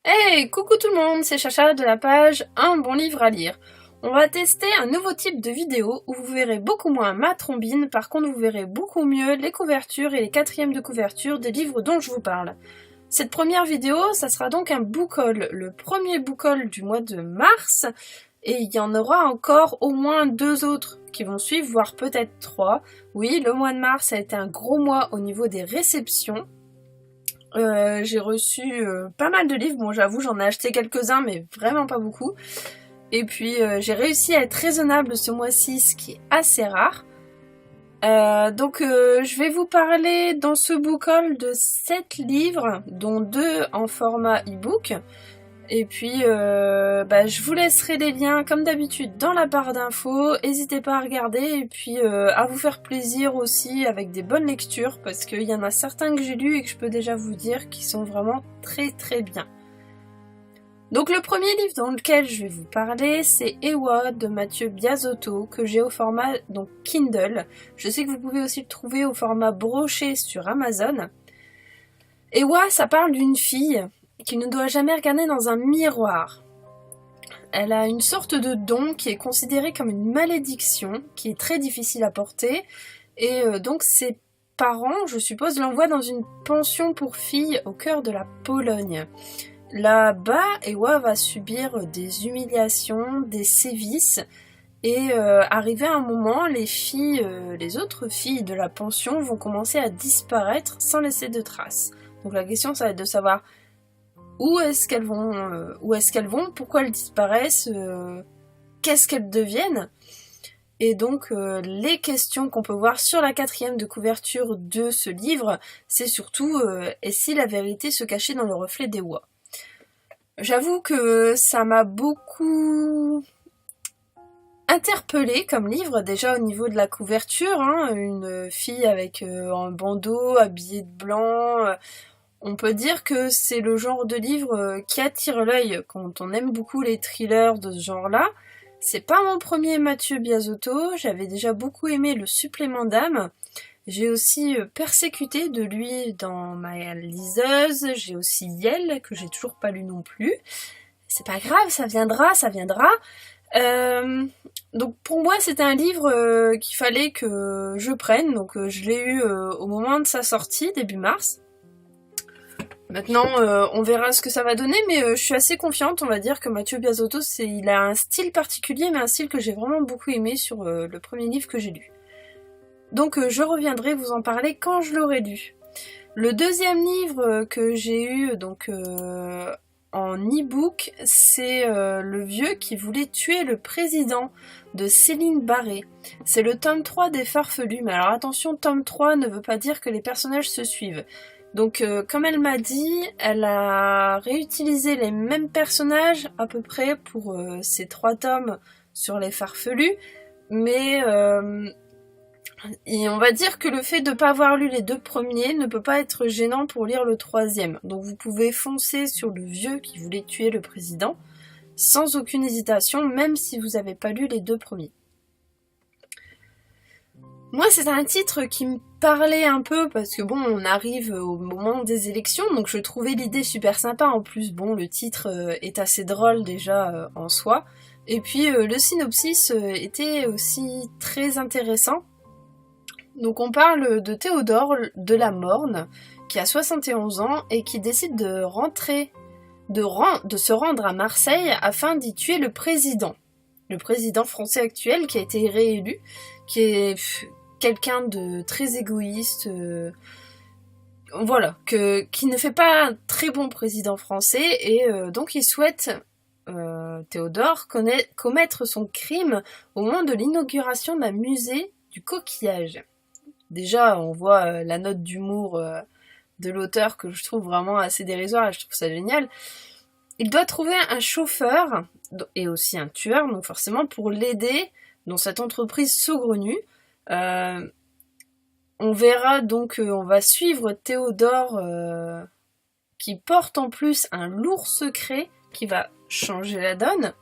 Hey, coucou tout le monde, c'est Chacha de la page Un bon livre à lire. On va tester un nouveau type de vidéo où vous verrez beaucoup moins ma trombine, par contre vous verrez beaucoup mieux les couvertures et les quatrièmes de couverture des livres dont je vous parle. Cette première vidéo, ça sera donc un book haul, le premier book haul du mois de mars, et il y en aura encore au moins 2 autres qui vont suivre, voire peut-être 3. Oui, le mois de mars a été un gros mois au niveau des réceptions. J'ai reçu pas mal de livres, bon j'avoue j'en ai acheté quelques-uns mais vraiment pas beaucoup. Et puis j'ai réussi à être raisonnable ce mois-ci, ce qui est assez rare. Donc je vais vous parler dans ce book haul de 7 livres, dont 2 en format e-book. Et puis je vous laisserai les liens comme d'habitude dans la barre d'infos, n'hésitez pas à regarder et puis à vous faire plaisir aussi avec des bonnes lectures parce qu'il y en a certains que j'ai lus et que je peux déjà vous dire qui sont vraiment très très bien. Donc le premier livre dans lequel je vais vous parler, c'est Ewa de Mathieu Biasotto que j'ai au format donc Kindle. Je sais que vous pouvez aussi le trouver au format broché sur Amazon. Ewa, ça parle d'une fille qui ne doit jamais regarder dans un miroir. Elle a une sorte de don qui est considéré comme une malédiction, qui est très difficile à porter, et donc ses parents, je suppose, l'envoient dans une pension pour filles au cœur de la Pologne. Là-bas, Ewa va subir des humiliations, des sévices, et arrivé à un moment, les autres filles de la pension vont commencer à disparaître sans laisser de traces. Donc la question, ça va être de savoir où est-ce qu'elles vont, pourquoi elles disparaissent, qu'est-ce qu'elles deviennent. Et donc les questions qu'on peut voir sur la quatrième de couverture de ce livre, c'est surtout et si la vérité se cachait dans le reflet d'Ewa. J'avoue que ça m'a beaucoup interpellée comme livre, déjà au niveau de la couverture, hein, une fille avec un bandeau, habillée de blanc. On peut dire que c'est le genre de livre qui attire l'œil quand on aime beaucoup les thrillers de ce genre-là. C'est pas mon premier Mathieu Biasotto, j'avais déjà beaucoup aimé Le Supplément d'âme. J'ai aussi Persécuté de lui dans ma liseuse, j'ai aussi Yel que j'ai toujours pas lu non plus. C'est pas grave, ça viendra. Donc pour moi c'était un livre qu'il fallait que je prenne, donc je l'ai eu au moment de sa sortie, début mars. Maintenant, on verra ce que ça va donner, mais je suis assez confiante, on va dire que Mathieu Biasotto, il a un style particulier, mais un style que j'ai vraiment beaucoup aimé sur le premier livre que j'ai lu. Donc je reviendrai vous en parler quand je l'aurai lu. Le deuxième livre que j'ai eu donc en e-book, c'est Le vieux qui voulait tuer le président de Céline Barré. C'est le tome 3 des Farfelus, mais alors attention, tome 3 ne veut pas dire que les personnages se suivent. Donc comme elle m'a dit, elle a réutilisé les mêmes personnages à peu près pour ces 3 tomes sur les Farfelus, mais et on va dire que le fait de ne pas avoir lu les 2 premiers ne peut pas être gênant pour lire le 3e. Donc vous pouvez foncer sur Le vieux qui voulait tuer le président sans aucune hésitation, même si vous n'avez pas lu les 2 premiers. Moi, c'est un titre qui me parlait un peu parce que bon, on arrive au moment des élections, donc je trouvais l'idée super sympa. En plus, bon, le titre est assez drôle déjà en soi. Et puis, le synopsis était aussi très intéressant. Donc, on parle de Théodore de la Morne, qui a 71 ans et qui décide de se rendre à Marseille afin d'y tuer le président français actuel qui a été réélu, qui est quelqu'un de très égoïste, voilà, qui ne fait pas un très bon président français, et donc il souhaite, Théodore, commettre son crime au moment de l'inauguration d'un musée du coquillage. Déjà, on voit la note d'humour de l'auteur que je trouve vraiment assez dérisoire, et je trouve ça génial. Il doit trouver un chauffeur, et aussi un tueur, donc forcément pour l'aider dans cette entreprise saugrenue. On verra donc, on va suivre Théodore qui porte en plus un lourd secret qui va changer la donne.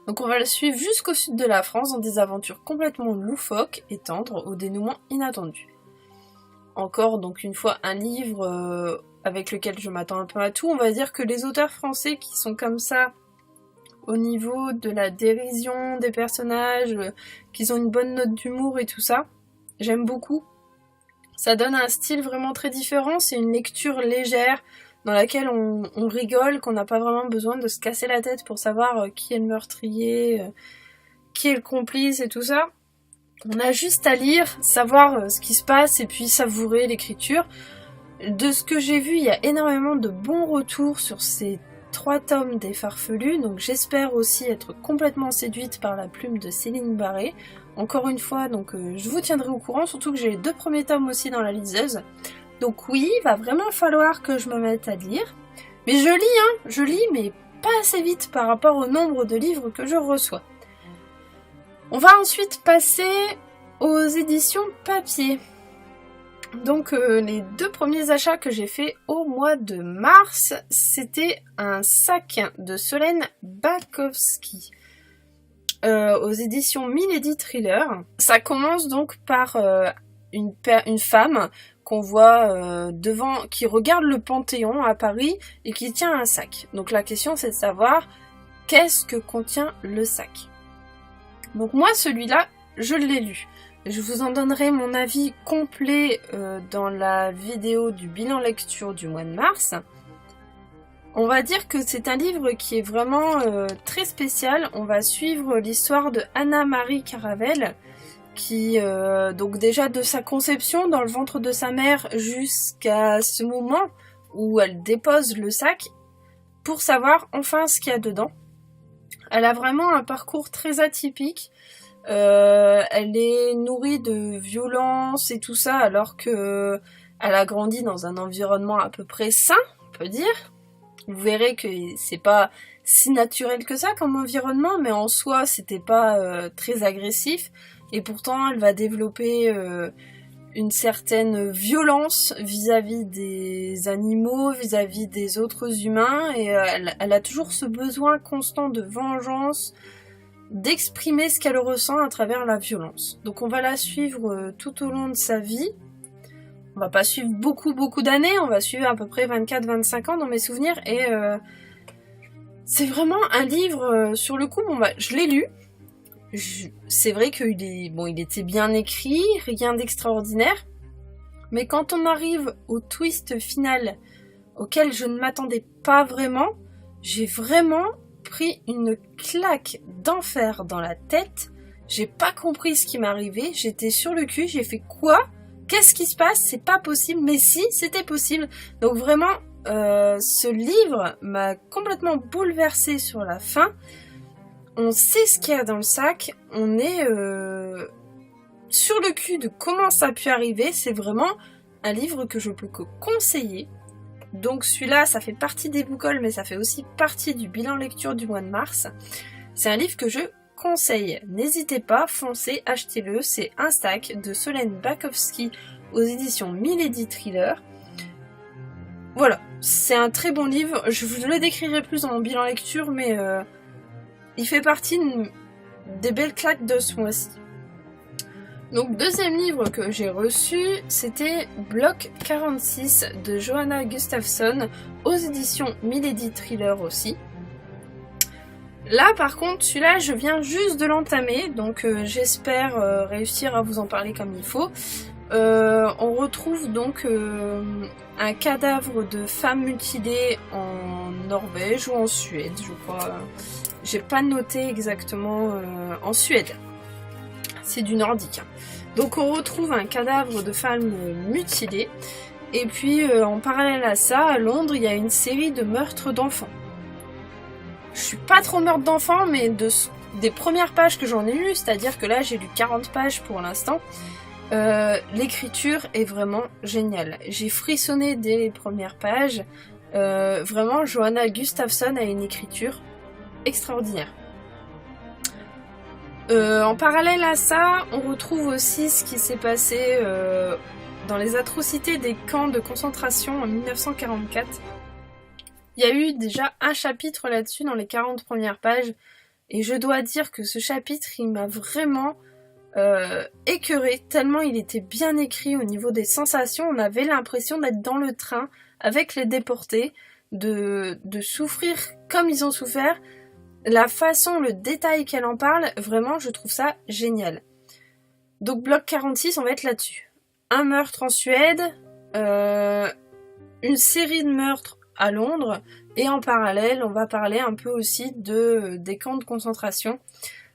Donc on va le suivre jusqu'au sud de la France dans des aventures complètement loufoques et tendres au dénouement inattendu. Encore donc une fois un livre avec lequel je m'attends un peu à tout. On va dire que les auteurs français qui sont comme ça, au niveau de la dérision des personnages, qu'ils ont une bonne note d'humour et tout ça, j'aime beaucoup. Ça donne un style vraiment très différent, c'est une lecture légère, dans laquelle on rigole, qu'on n'a pas vraiment besoin de se casser la tête pour savoir qui est le meurtrier, qui est le complice et tout ça. On a juste à lire, savoir ce qui se passe et puis savourer l'écriture. De ce que j'ai vu, il y a énormément de bons retours sur ces 3 tomes des Farfelus, donc j'espère aussi être complètement séduite par la plume de Céline Barré. Encore une fois, donc je vous tiendrai au courant, surtout que j'ai les 2 premiers tomes aussi dans la liseuse. Donc oui, il va vraiment falloir que je me mette à lire. Mais je lis, mais pas assez vite par rapport au nombre de livres que je reçois. On va ensuite passer aux éditions papier. Donc les 2 premiers achats que j'ai fait au mois de mars, c'était un sac de Solène Bakowski aux éditions Milady Thriller. Ça commence donc par une femme qu'on voit devant, qui regarde le Panthéon à Paris et qui tient un sac. Donc la question c'est de savoir qu'est-ce que contient le sac. Donc moi celui-là, je l'ai lu. Je vous en donnerai mon avis complet dans la vidéo du bilan lecture du mois de mars. On va dire que c'est un livre qui est vraiment très spécial. On va suivre l'histoire de Anna-Marie Caravel, qui, donc déjà de sa conception dans le ventre de sa mère jusqu'à ce moment où elle dépose le sac pour savoir enfin ce qu'il y a dedans. Elle a vraiment un parcours très atypique. Elle est nourrie de violence et tout ça alors que elle a grandi dans un environnement à peu près sain, on peut dire. Vous verrez que c'est pas si naturel que ça comme environnement, mais en soi c'était pas très agressif. Et pourtant elle va développer une certaine violence vis-à-vis des animaux, vis-à-vis des autres humains, et elle a toujours ce besoin constant de vengeance, d'exprimer ce qu'elle ressent à travers la violence. Donc on va la suivre tout au long de sa vie. On va pas suivre beaucoup d'années, on va suivre à peu près 24-25 ans dans mes souvenirs, et c'est vraiment un livre, sur le coup, je l'ai lu. C'est vrai il était bien écrit, rien d'extraordinaire, mais quand on arrive au twist final auquel je ne m'attendais pas vraiment, j'ai vraiment pris une claque d'enfer dans la tête. J'ai pas compris ce qui m'arrivait, j'étais sur le cul, j'ai fait quoi? Qu'est-ce qui se passe? C'est pas possible, mais si, c'était possible. Donc vraiment, ce livre m'a complètement bouleversée sur la fin. On sait ce qu'il y a dans le sac, on est sur le cul de comment ça a pu arriver. C'est vraiment un livre que je peux que conseiller. Donc celui-là, ça fait partie des boucoles, mais ça fait aussi partie du bilan lecture du mois de mars. C'est un livre que je conseille. N'hésitez pas, foncez, achetez-le. C'est un sac de Solène Bakowski aux éditions Milady Thriller. Voilà, c'est un très bon livre. Je vous le décrirai plus dans mon bilan lecture, mais il fait partie des belles claques de ce mois-ci. Donc deuxième livre que j'ai reçu, c'était Bloc 46 de Johanna Gustafsson aux éditions Milady Thriller aussi. Là par contre, celui-là je viens juste de l'entamer, donc j'espère réussir à vous en parler comme il faut. On retrouve donc un cadavre de femme mutilée en Norvège ou en Suède, je crois. J'ai pas noté exactement, en Suède. C'est du nordique. Donc on retrouve un cadavre de femme mutilée. Et puis en parallèle à ça, à Londres, il y a une série de meurtres d'enfants. Je suis pas trop meurtre d'enfants, mais des premières pages que j'en ai lues, c'est-à-dire que là j'ai lu 40 pages pour l'instant, l'écriture est vraiment géniale. J'ai frissonné dès les premières pages. Vraiment, Johanna Gustafsson a une écriture extraordinaire. En parallèle à ça, on retrouve aussi ce qui s'est passé dans les atrocités des camps de concentration en 1944. Il y a eu déjà un chapitre là-dessus dans les 40 premières pages, et je dois dire que ce chapitre, il m'a vraiment écœurée, tellement il était bien écrit au niveau des sensations. On avait l'impression d'être dans le train avec les déportés, de souffrir comme ils ont souffert. La façon, le détail qu'elle en parle, vraiment, je trouve ça génial. Donc bloc 46, on va être là-dessus. Un meurtre en Suède, une série de meurtres à Londres, et en parallèle, on va parler un peu aussi des camps de concentration.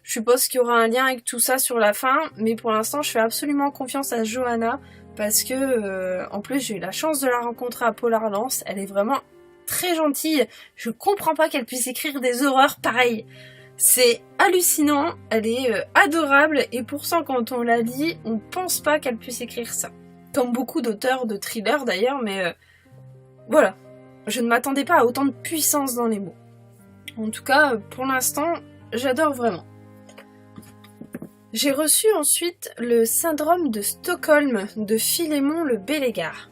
Je suppose qu'il y aura un lien avec tout ça sur la fin, mais pour l'instant, je fais absolument confiance à Johanna, parce que, en plus, j'ai eu la chance de la rencontrer à Polar Lance. Elle est vraiment très gentille. Je comprends pas qu'elle puisse écrire des horreurs pareilles. C'est hallucinant, elle est adorable, et pourtant, quand on la lit, on pense pas qu'elle puisse écrire ça. Comme beaucoup d'auteurs de thrillers d'ailleurs, mais voilà. Je ne m'attendais pas à autant de puissance dans les mots. En tout cas, pour l'instant, j'adore vraiment. J'ai reçu ensuite le syndrome de Stockholm de Philémon Le Bélégard.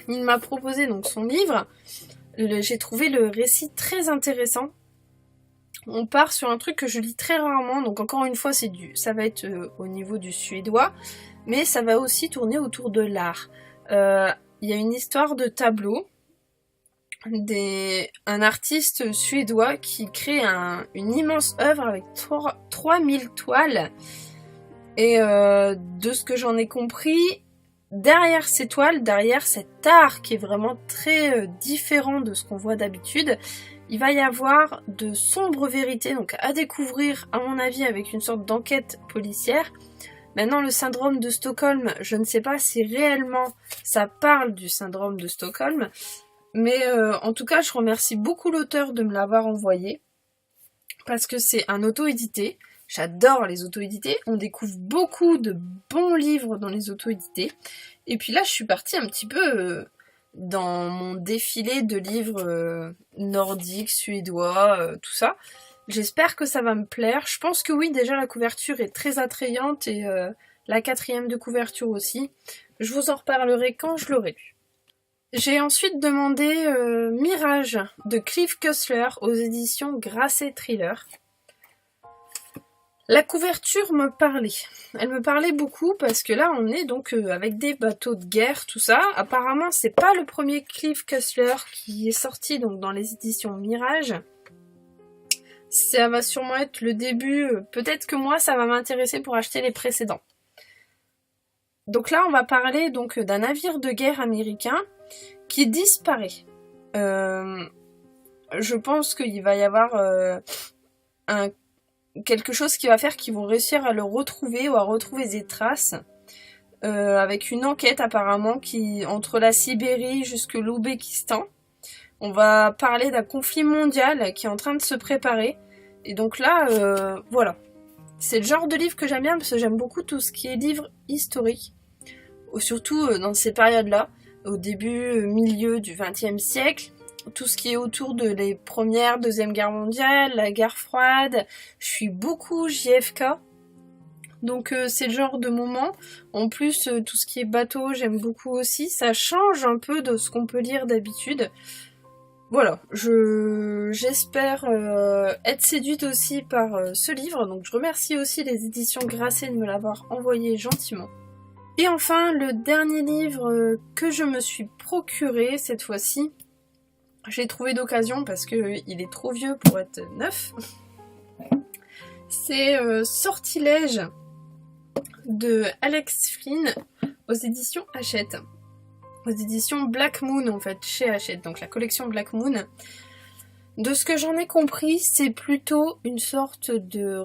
Il m'a proposé donc son livre. J'ai trouvé le récit très intéressant. On part sur un truc que je lis très rarement, donc encore une fois, ça va être au niveau du suédois, mais ça va aussi tourner autour de l'art. Il y a une histoire de tableau. Un artiste suédois qui crée une immense œuvre avec 3000 toiles. Et de ce que j'en ai compris, derrière ces toiles, derrière cet art qui est vraiment très différent de ce qu'on voit d'habitude, il va y avoir de sombres vérités, donc à découvrir à mon avis avec une sorte d'enquête policière. Maintenant, le syndrome de Stockholm, je ne sais pas si réellement ça parle du syndrome de Stockholm, mais en tout cas, je remercie beaucoup l'auteur de me l'avoir envoyé, parce que c'est un auto-édité. J'adore les auto-édités, on découvre beaucoup de bons livres dans les auto-édités. Et puis là, je suis partie un petit peu dans mon défilé de livres nordiques, suédois, tout ça. J'espère que ça va me plaire. Je pense que oui, déjà la couverture est très attrayante et la 4e de couverture aussi. Je vous en reparlerai quand je l'aurai lu. J'ai ensuite demandé Mirage de Clive Cussler aux éditions Grasset Thriller. La couverture me parlait. Elle me parlait beaucoup parce que là on est donc avec des bateaux de guerre, tout ça. Apparemment c'est pas le premier Clive Cussler qui est sorti donc dans les éditions Mirage. Ça va sûrement être le début. Peut-être que moi ça va m'intéresser pour acheter les précédents. Donc là on va parler donc d'un navire de guerre américain qui disparaît. Je pense qu'il va y avoir quelque chose qui va faire qu'ils vont réussir à le retrouver ou à retrouver des traces avec une enquête apparemment qui entre la Sibérie jusque l'Ouzbékistan. On va parler d'un conflit mondial qui est en train de se préparer et donc là voilà, c'est le genre de livre que j'aime bien parce que j'aime beaucoup tout ce qui est livre historique, surtout dans ces périodes-là, au début, milieu du XXe siècle. Tout ce qui est autour de les premières, deuxième guerre mondiale, la guerre froide. Je suis beaucoup JFK. Donc c'est le genre de moment. En plus, tout ce qui est bateau, j'aime beaucoup aussi. Ça change un peu de ce qu'on peut lire d'habitude. Voilà, j'espère être séduite aussi par ce livre. Donc je remercie aussi les éditions Grasset de me l'avoir envoyé gentiment. Et enfin, le dernier livre que je me suis procuré cette fois-ci, je l'ai trouvé d'occasion parce qu'il est trop vieux pour être neuf. C'est Sortilège de Alex Flynn aux éditions Hachette. Aux éditions Black Moon en fait, chez Hachette, donc la collection Black Moon. De ce que j'en ai compris, c'est plutôt une sorte de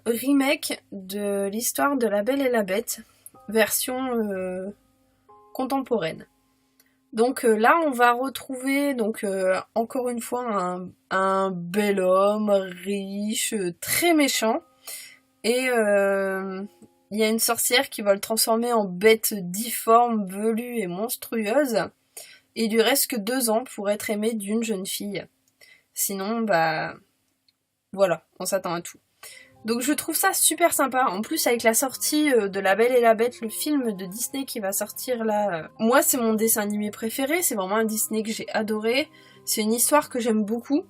remake de l'histoire de La Belle et la Bête, version contemporaine. Donc là, on va retrouver donc encore une fois un bel homme riche, très méchant, et il y a une sorcière qui va le transformer en bête difforme, velue et monstrueuse, et il lui reste que 2 ans pour être aimé d'une jeune fille. Sinon, bah voilà, on s'attend à tout. Donc je trouve ça super sympa. En plus avec la sortie de La Belle et la Bête, le film de Disney qui va sortir là. Moi c'est mon dessin animé préféré, c'est vraiment un Disney que j'ai adoré. C'est une histoire que j'aime beaucoup.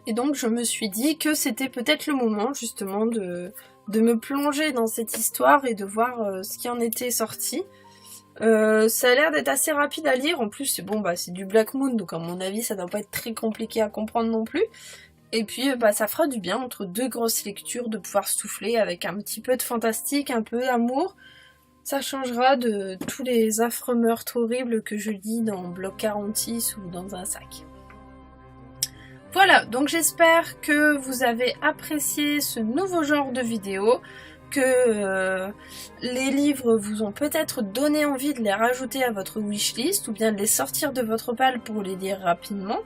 Et donc je me suis dit que c'était peut-être le moment justement de me plonger dans cette histoire et de voir ce qui en était sorti. Ça a l'air d'être assez rapide à lire, en plus c'est bon, c'est du Black Moon, donc à mon avis ça doit pas être très compliqué à comprendre non plus. Et puis ça fera du bien entre deux grosses lectures de pouvoir souffler avec un petit peu de fantastique, un peu d'amour. Ça changera de tous les affreux meurtres horribles que je lis dans Bloc 46 ou dans un sac. Voilà, donc j'espère que vous avez apprécié ce nouveau genre de vidéo, que les livres vous ont peut-être donné envie de les rajouter à votre wishlist ou bien de les sortir de votre palle pour les lire rapidement.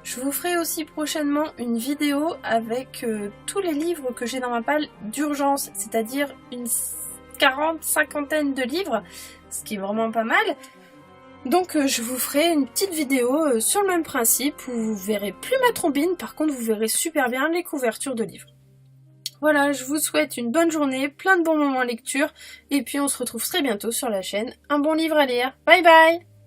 Je vous ferai aussi prochainement une vidéo avec tous les livres que j'ai dans ma palle d'urgence, c'est-à-dire une 40-50aine de livres, ce qui est vraiment pas mal. Donc je vous ferai une petite vidéo sur le même principe où vous verrez plus ma trombine, par contre vous verrez super bien les couvertures de livres. Voilà, je vous souhaite une bonne journée, plein de bons moments lecture, et puis on se retrouve très bientôt sur la chaîne Un bon livre à lire. Bye bye!